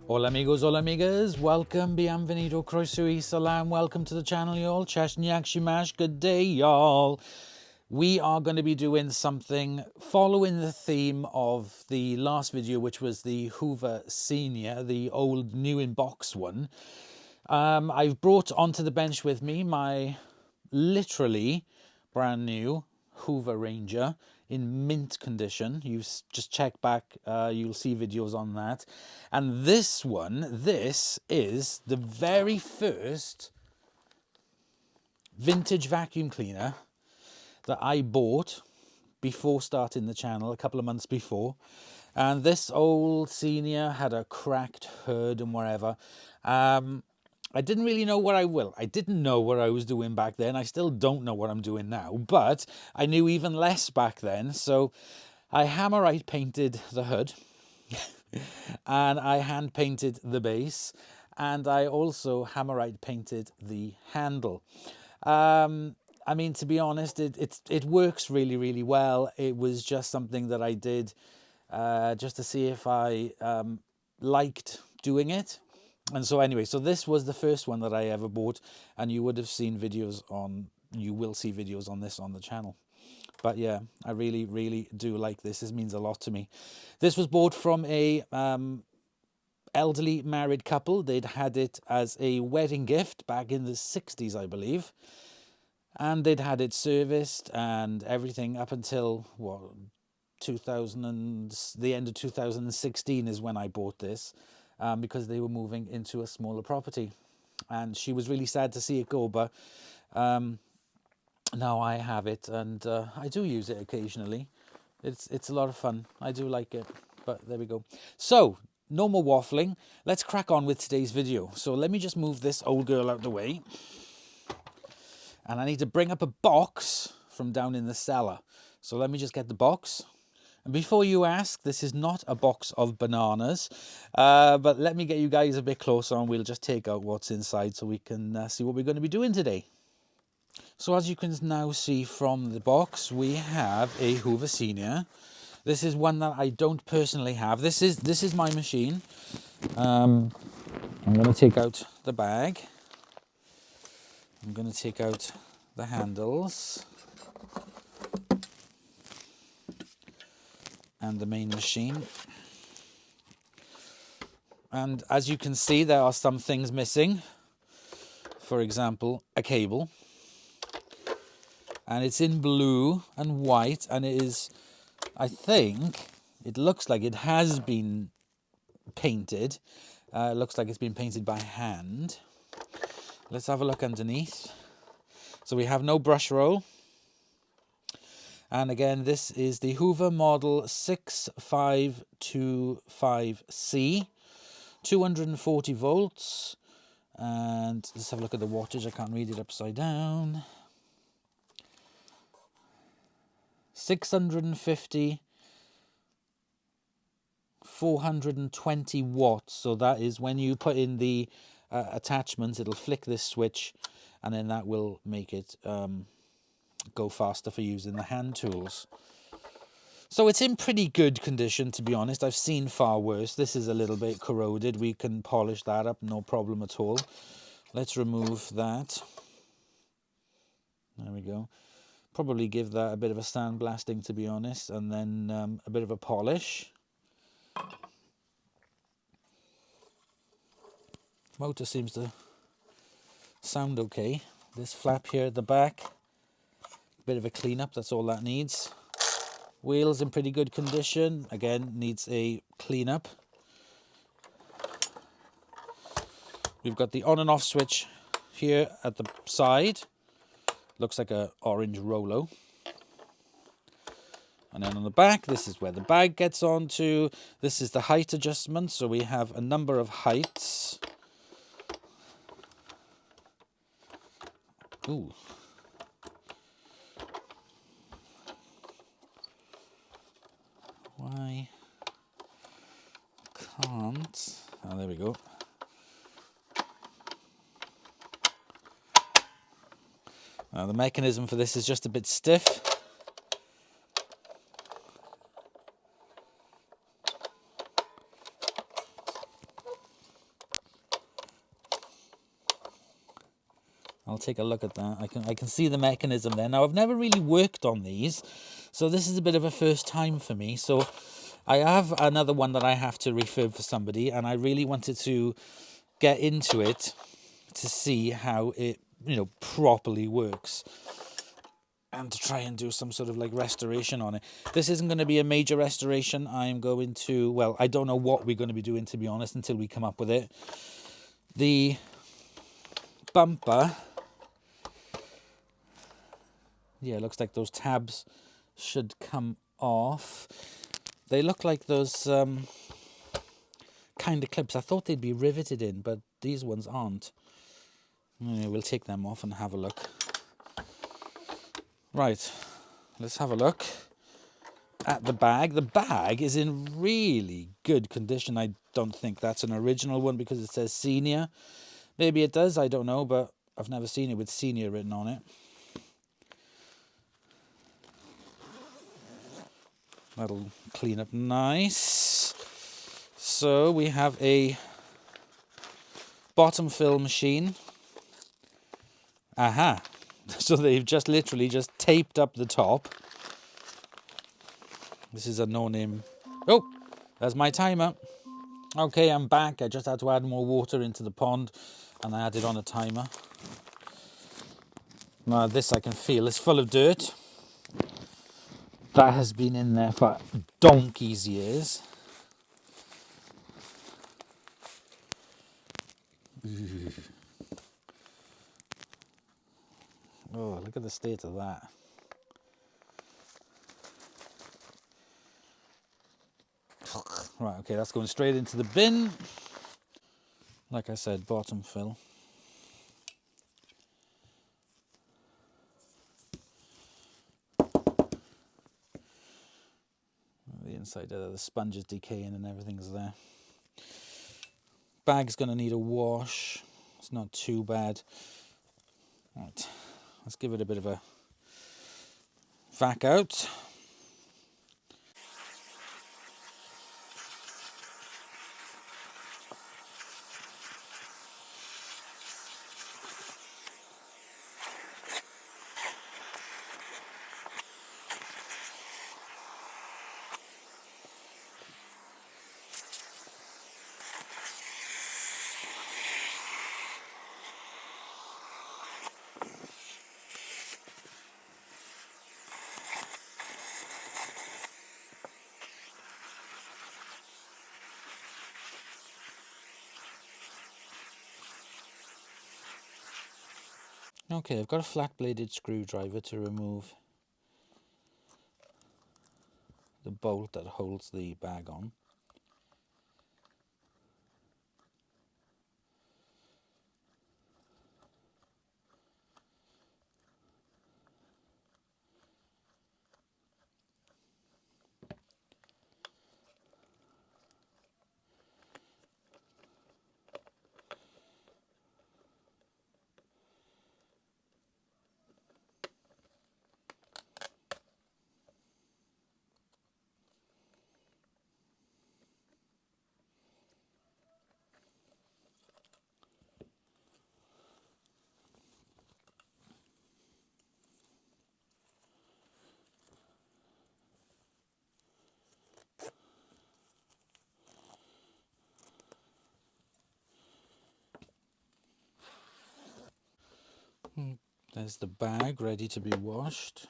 Hola amigos, hola amigas, welcome, bienvenido, croeso y salam, welcome to the channel y'all, Cheshniak Shimash, good day y'all. We are going to be doing something following the theme of the last video, which was the Hoover Senior, the old new in box one. I've brought onto the bench with me my literally brand new Hoover Ranger in mint condition. You just check back, you'll see videos on that. And this is the very first vintage vacuum cleaner that I bought before starting the channel, a couple of months before. And this old Senior had a cracked hood and whatever. I didn't really know what I didn't know what I was doing back then. I still don't know what I'm doing now, but I knew even less back then. So I hammerite painted the hood and I hand painted the base, and I also hammerite painted the handle. I mean, to be honest, it works really, really well. It was just something that I did just to see if I liked doing it. And so anyway, so this was the first one that I ever bought, and you will see videos on this on the channel. But yeah, I really, really do like this. This means a lot to me. This was bought from a elderly married couple. They'd had it as a wedding gift back in the 60s, I believe. And they'd had it serviced and everything up until, what, 2000 and the end of 2016 is when I bought this. Because they were moving into a smaller property, and she was really sad to see it go, but now I have it, and I do use it occasionally. It's a lot of fun. I do like it, but there we go. So no more waffling, let's crack on with today's video. So let me just move this old girl out the way, and I need to bring up a box from down in the cellar. So let me just get the box. And before you ask, this is not a box of bananas, but let me get you guys a bit closer and we'll just take out what's inside so we can see what we're going to be doing today. So as you can now see from the box, we have a Hoover Senior. This is one that I don't personally have. This is my machine. I'm going to take out the bag. I'm going to take out the handles and the main machine. And as you can see, there are some things missing. For example, a cable. And it's in blue and white, and it is, I think, it looks like it has been painted. It looks like it's been painted by hand. Let's have a look underneath. So we have no brush roll. And again, this is the Hoover model 6525C, 240 volts. And let's have a look at the wattage. I can't read it upside down. 650, 420 watts. So that is when you put in the attachments, it'll flick this switch, and then that will make it go faster for using the hand tools. So it's in pretty good condition, to be honest. I've seen far worse. This is a little bit corroded. We can polish that up, no problem at all. Let's remove that. There we go. Probably give that a bit of a sandblasting, to be honest, and then a bit of a polish. Motor seems to sound okay. This flap here at the back, a bit of a cleanup, that's all that needs. Wheels in pretty good condition, again needs a cleanup. We've got the on and off switch here at the side. Looks like a orange Rolo. And then on the back, this is where the bag gets onto. This is the height adjustment, so we have a number of heights. Ooh. Why can't... Oh, there we go. The mechanism for this is just a bit stiff. I'll take a look at that. I can see the mechanism there. Now, I've never really worked on these, so this is a bit of a first time for me. So I have another one that I have to refurb for somebody, and I really wanted to get into it to see how it, properly works, and to try and do some sort of like restoration on it. This isn't going to be a major restoration. I'm going to, well, I don't know what we're going to be doing, to be honest, until we come up with it. The bumper, yeah, it looks like those tabs should come off. They look like those kind of clips. I thought they'd be riveted in, but these ones aren't. Anyway, we'll take them off and have a look. Right, let's have a look at the bag. The bag is in really good condition. I don't think that's an original one because it says senior. Maybe it does, I don't know, but I've never seen it with senior written on it. That'll clean up nice. So we have a bottom fill machine. Aha. So they've just literally just taped up the top. This is a no-name. Oh, there's my timer. Okay, I'm back. I just had to add more water into the pond, and I added on a timer. Now this I can feel is full of dirt. That has been in there for donkey's years. Oh, look at the state of that. Right, okay, that's going straight into the bin. Like I said, bottom fill. The inside there, the sponge is decaying and everything's there. Bag's going to need a wash. It's not too bad. Right, let's give it a bit of a vac out. Okay, I've got a flat-bladed screwdriver to remove the bolt that holds the bag on. There's the bag ready to be washed.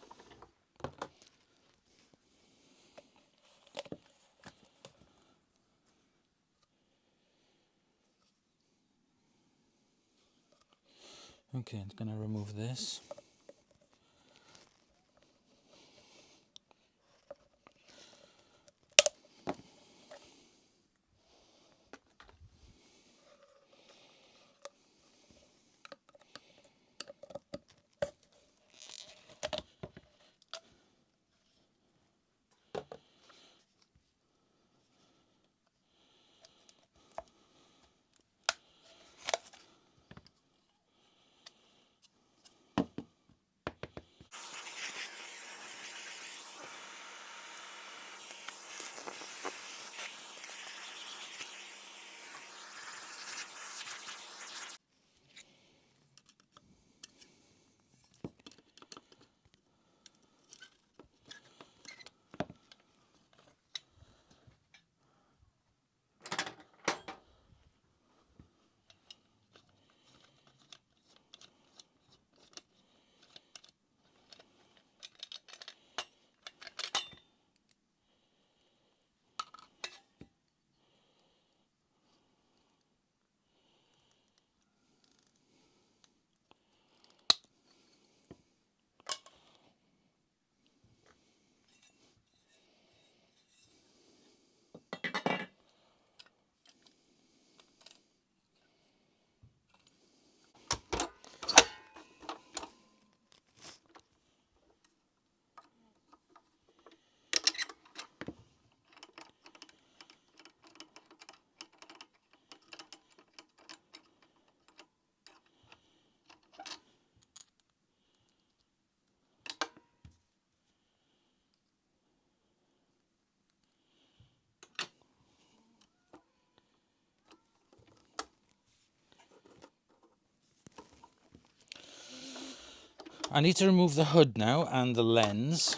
Okay, it's going to remove this. I need to remove the hood now and the lens.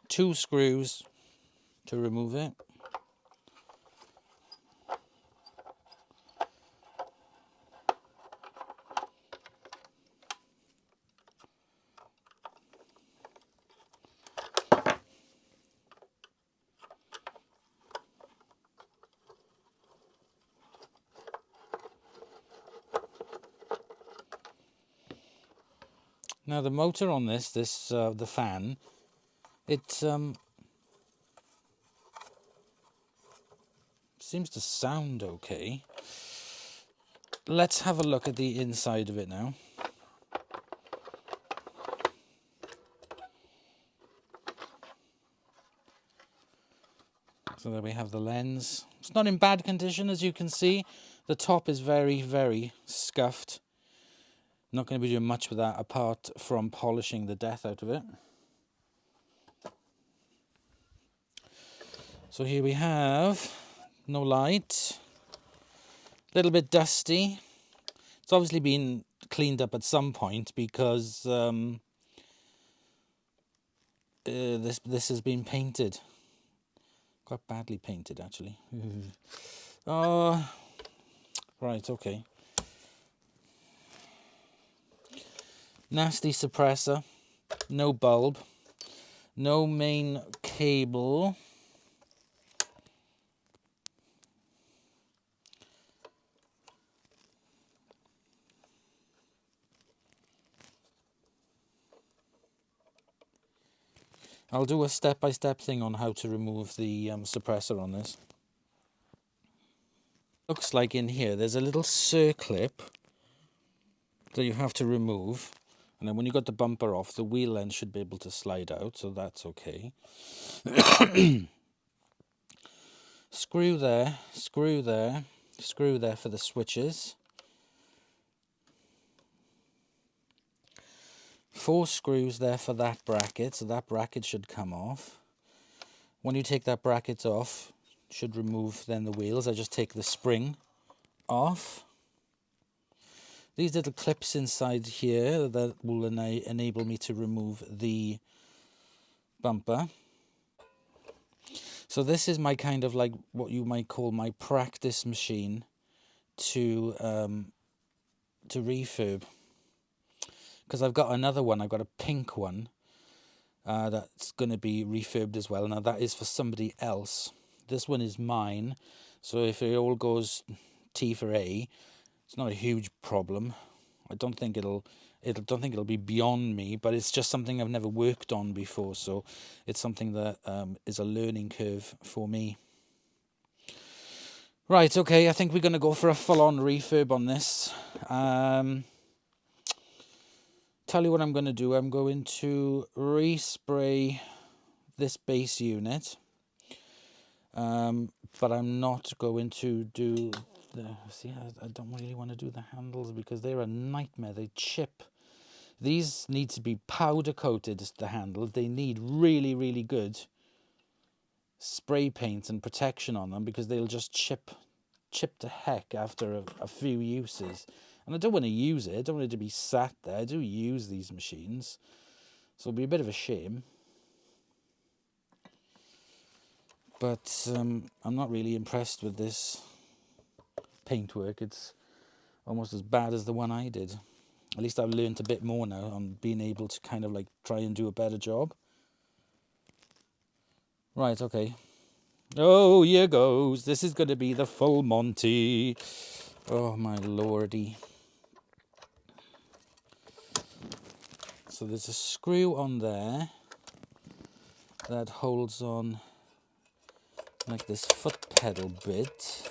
2 screws to remove it. Now the motor on this the fan, it seems to sound okay. Let's have a look at the inside of it now. So there we have the lens. It's not in bad condition, as you can see. The top is very, very scuffed. Not going to be doing much with that apart from polishing the death out of it. So here we have no light, a little bit dusty. It's obviously been cleaned up at some point because this has been painted. Quite badly painted, actually. Oh, right, okay. Nasty suppressor, no bulb, no main cable. I'll do a step-by-step thing on how to remove the suppressor on this. Looks like in here there's a little circlip that you have to remove. And then when you got the bumper off, the wheel end should be able to slide out, so that's okay. Screw there, screw there, screw there for the switches. 4 screws there for that bracket, so that bracket should come off. When you take that bracket off, should remove then the wheels. I just take the spring off. These little clips inside here that will enable me to remove the bumper. So this is my kind of like what you might call my practice machine to refurb. Because I've got another one, I've got a pink one that's going to be refurbed as well. Now that is for somebody else. This one is mine, so if it all goes T for A, it's not a huge problem. I don't think it'll be beyond me, but it's just something I've never worked on before, so it's something that is a learning curve for me. Right, okay, I think we're going to go for a full-on refurb on this. Tell you what I'm going to do. I'm going to respray this base unit, but I'm not going to do I don't really want to do the handles because they're a nightmare. They chip. These need to be powder coated, the handles. They need really, really good spray paint and protection on them because they'll just chip to heck after a few uses. And I don't want to use it. I don't want it to be sat there. I do use these machines, so it'll be a bit of a shame. But I'm not really impressed with this paintwork. It's almost as bad as the one I did. At least I've learned a bit more now on being able to kind of like try and do a better job. Right, okay. Oh, here goes. This is going to be the full Monty. Oh, my lordy. So there's a screw on there that holds on like this foot pedal bit.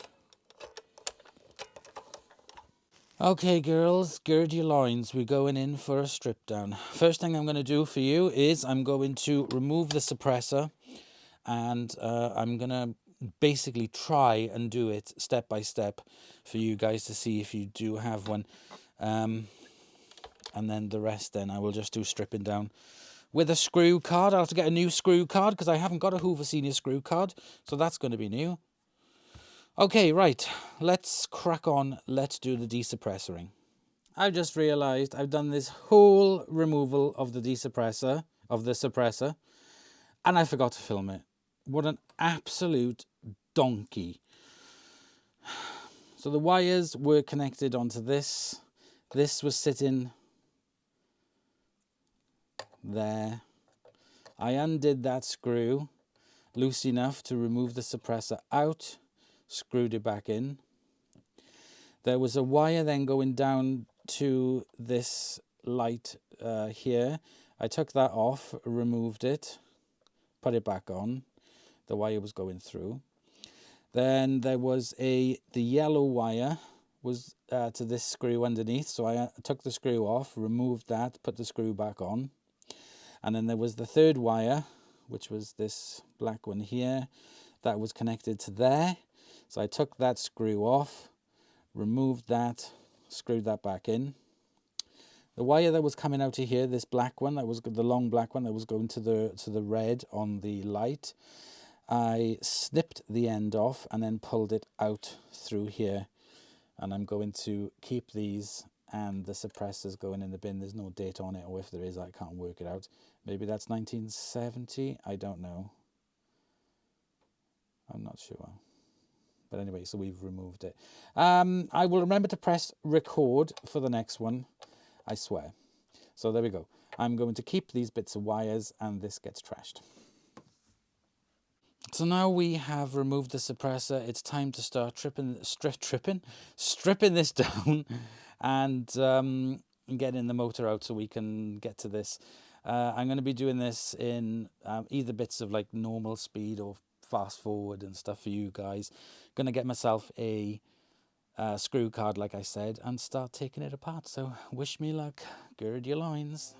Okay, girls, gird your loins. We're going in for a strip down. First thing I'm going to do for you is I'm going to remove the suppressor, and I'm going to basically try and do it step by step for you guys to see if you do have one. And then the rest then I will just do stripping down with a screw card. I'll have to get a new screw card because I haven't got a Hoover Senior screw card, so that's going to be new. Okay, right, let's crack on. Let's do the desuppressoring. I've just realized I've done this whole removal of the suppressor, and I forgot to film it. What an absolute donkey. So the wires were connected onto this. This was sitting there. I undid that screw loose enough to remove the suppressor out, screwed it back in. There was a wire then going down to this light here. I took that off, removed it, put it back on. The wire was going through. Then there was the yellow wire was to this screw underneath. So I took the screw off, removed that, put the screw back on. And then there was the third wire, which was this black one here, that was connected to there. So I took that screw off, removed that, screwed that back in. The wire that was coming out of here, this black one, that was the long black one that was going to the red on the light, I snipped the end off and then pulled it out through here. And I'm going to keep these and the suppressors going in the bin. There's no date on it, or if there is, I can't work it out. Maybe that's 1970, I don't know. I'm not sure. But anyway, so we've removed it. I will remember to press record for the next one, I swear. So there we go. I'm going to keep these bits of wires and this gets trashed. So now we have removed the suppressor. It's time to start stripping this down and getting the motor out so we can get to this. I'm going to be doing this in either bits of like normal speed or fast forward and stuff for you guys. Going to get myself a screw card, like I said, and start taking it apart. So wish me luck. Gird your loins.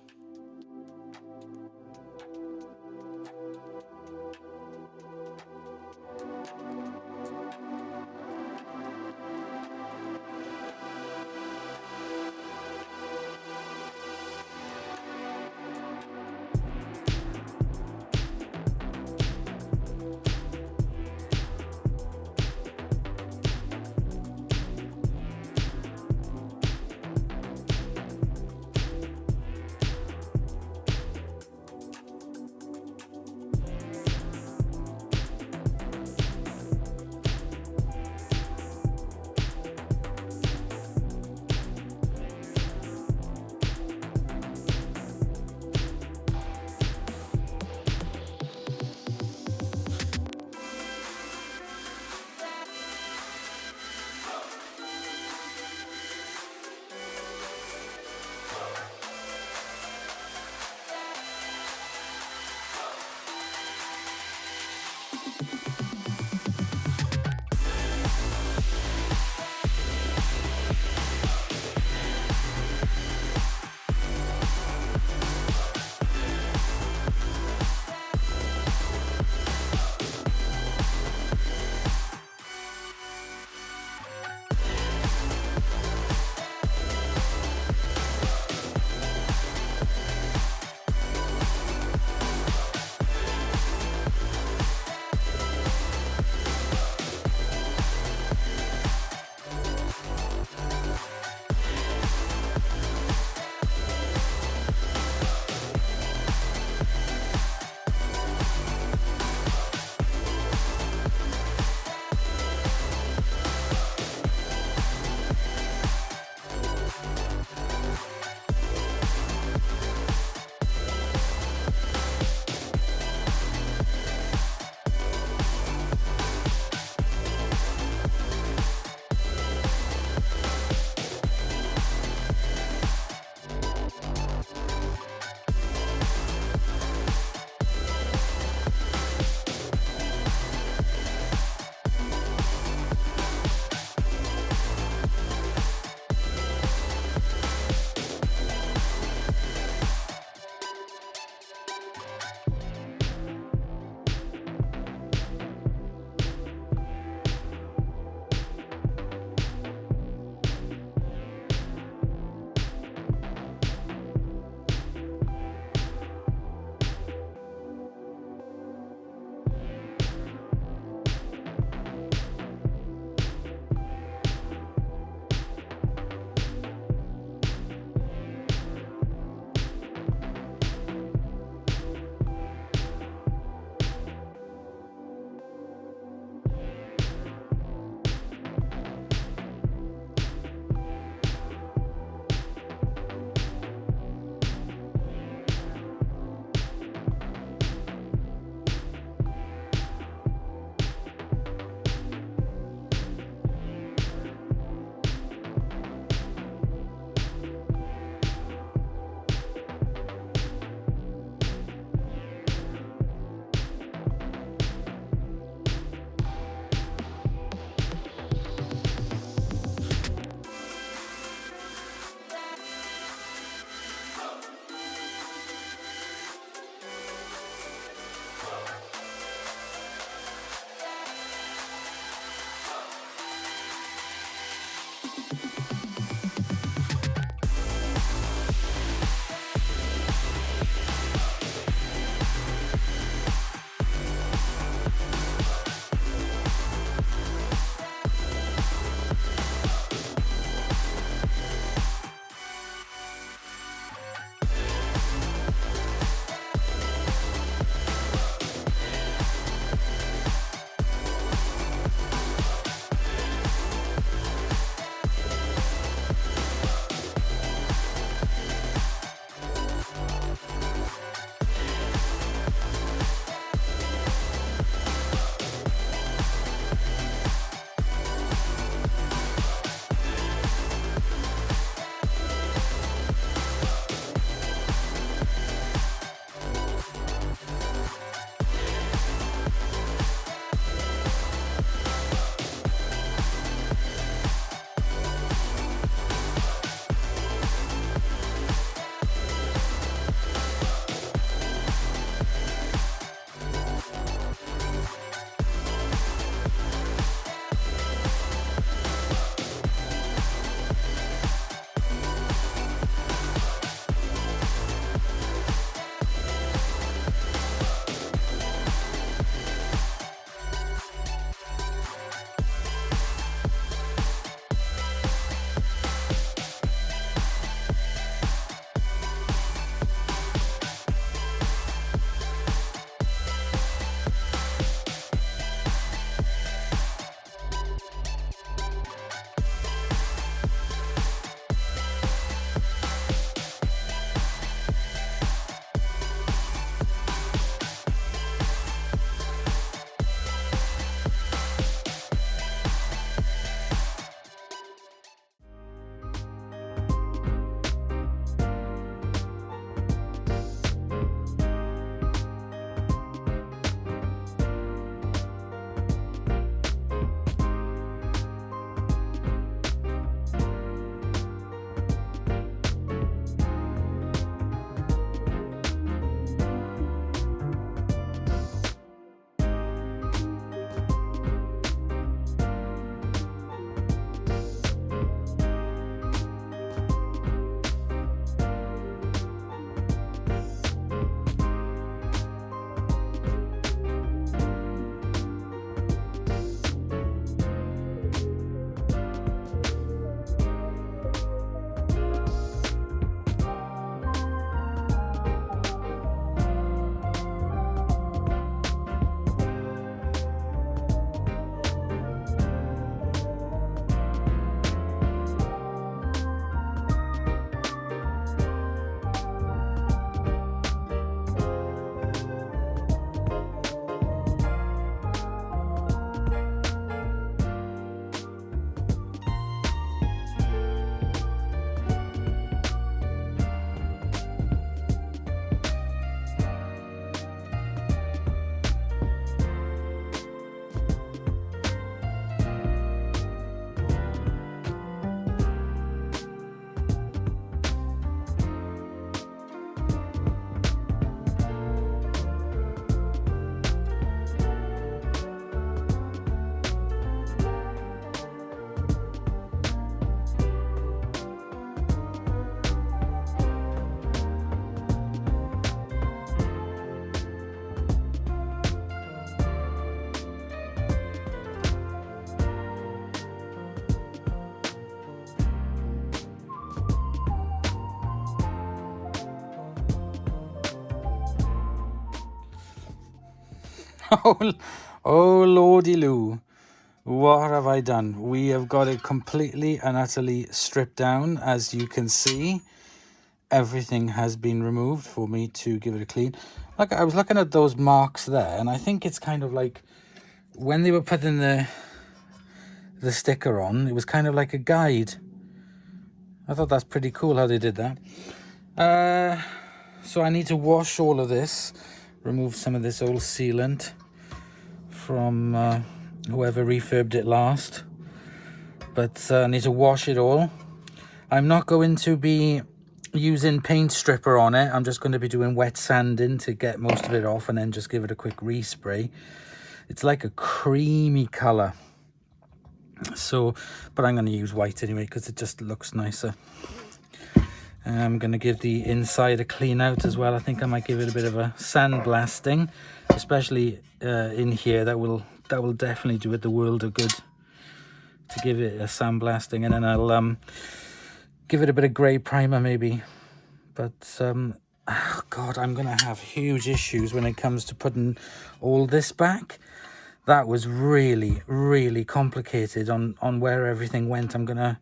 Oh lordy loo, what have I done? We have got it completely and utterly stripped down. As you can see, everything has been removed for me to give it a clean. Like, I was looking at those marks there, and I think it's kind of like when they were putting the sticker on, it was kind of like a guide. I thought that's pretty cool how they did that. So I need to wash all of this, remove some of this old sealant from whoever refurbed it last. But I need to wash it all. I'm not going to be using paint stripper on it. I'm just going to be doing wet sanding to get most of it off and then just give it a quick respray. It's like a creamy colour. So, but I'm going to use white anyway because it just looks nicer. I'm going to give the inside a clean out as well. I think I might give it a bit of a sandblasting, especially in here. That will definitely do it the world of good to give it a sandblasting, and then I'll give it a bit of grey primer maybe. But oh God, I'm going to have huge issues when it comes to putting all this back. That was really, really complicated on where everything went. I'm going to,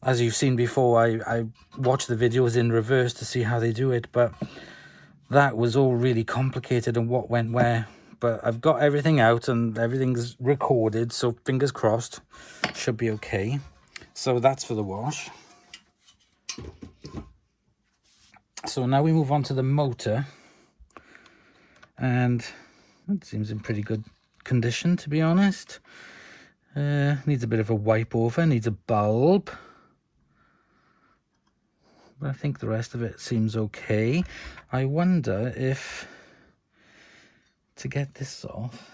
as you've seen before, I watched the videos in reverse to see how they do it, but that was all really complicated and what went where. But I've got everything out and everything's recorded, so fingers crossed, should be okay. So that's for the wash. So now we move on to the motor, and it seems in pretty good condition, to be honest. Needs a bit of a wipe over, needs a bulb, but I think the rest of it seems okay. I wonder if, to get this off,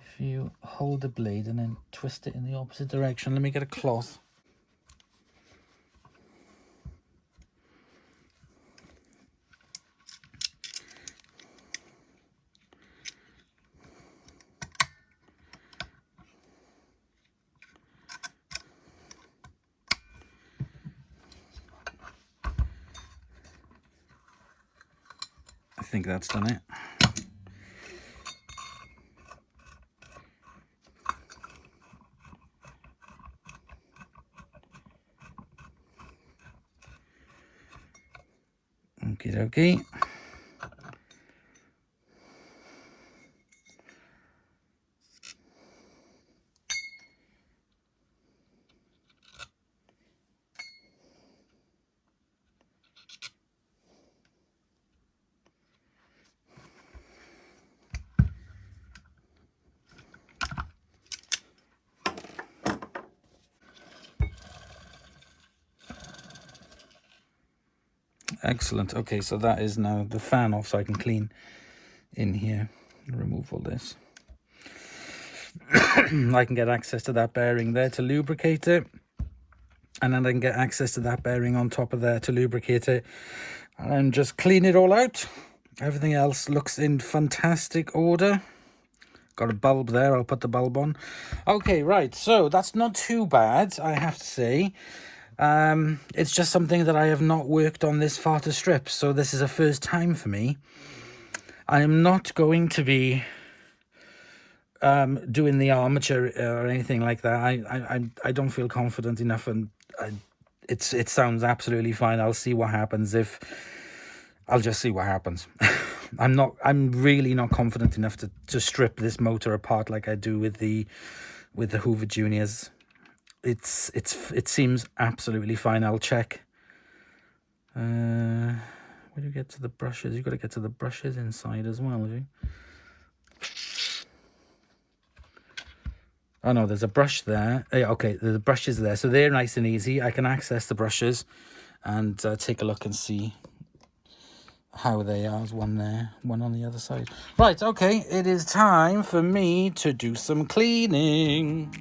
if you hold the blade and then twist it in the opposite direction. Let me get a cloth. I think that's done it. Okie dokie. Excellent. Okay, so that is now the fan off, so I can clean in here and remove all this. I can get access to that bearing there to lubricate it, and then I can get access to that bearing on top of there to lubricate it, and just clean it all out. Everything else looks in fantastic order. Got a bulb there, I'll put the bulb on. Okay, right, so that's not too bad, I have to say. It's just something that I have not worked on this far to strip, so this is a first time for me. I am not going to be doing the armature or anything like that. I don't feel confident enough, and it sounds absolutely fine. I'll see what happens. I'll just see what happens. I'm really not confident enough to strip this motor apart like I do with the Hoover Juniors. It seems absolutely fine. I'll check. Where do you get to the brushes? You've got to get to the brushes inside as well, have you? Oh no, there's a brush there. Yeah, okay, the brushes there, so they're nice and easy. I can access the brushes and take a look and see how they are. There's one there, one on the other side. Right, okay, it is time for me to do some cleaning.